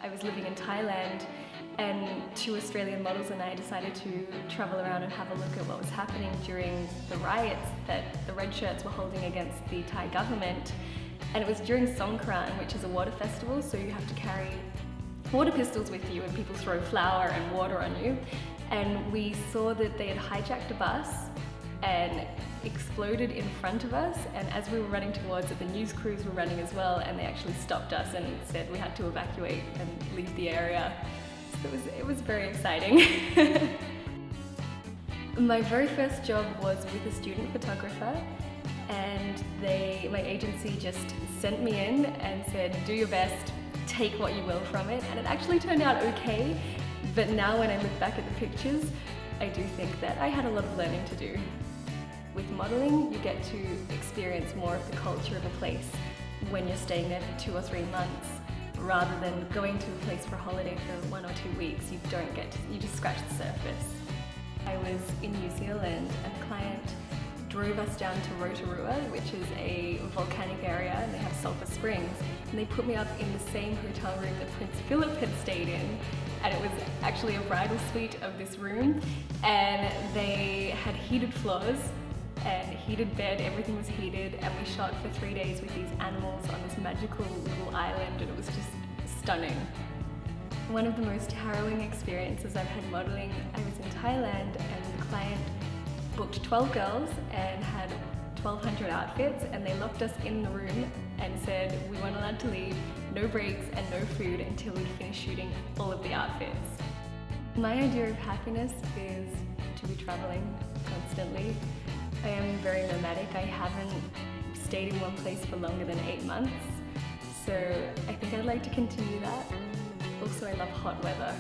I was living in Thailand, and 2 Australian models and I decided to travel around and have a look at what was happening during the riots that the red shirts were holding against the Thai government. And it was during Songkran, which is a water festival, so you have to carry water pistols with you and people throw flour and water on you. And we saw that they had hijacked a bus and exploded in front of us, and as we were running towards it, the news crews were running as well, and they actually stopped us and said we had to evacuate and leave the area. So it was very exciting. My very first job was with a student photographer, and my agency just sent me in and said, do your best, take what you will from it, and it actually turned out okay. But now when I look back at the pictures, I do think that I had a lot of learning to do. With modelling, you get to experience more of the culture of a place when you're staying there for 2 or 3 months, rather than going to a place for a holiday for 1 or 2 weeks. You just scratch the surface. I was in New Zealand, and a client drove us down to Rotorua, which is a volcanic area, and they have sulphur springs, and they put me up in the same hotel room that Prince Philip had stayed in, and it was actually a bridal suite of this room, and they had heated floors and heated bed, everything was heated, and we shot for 3 days with these animals on this magical little island, and it was just stunning. One of the most harrowing experiences I've had modelling, I was in Thailand, and the client booked 12 girls and had 1,200 outfits, and they locked us in the room and said we weren't allowed to leave, no breaks and no food until we'd finished shooting all of the outfits. My idea of happiness is to be travelling constantly. I am very nomadic. I haven't stayed in one place for longer than 8 months, so I think I'd like to continue that. Also, I love hot weather.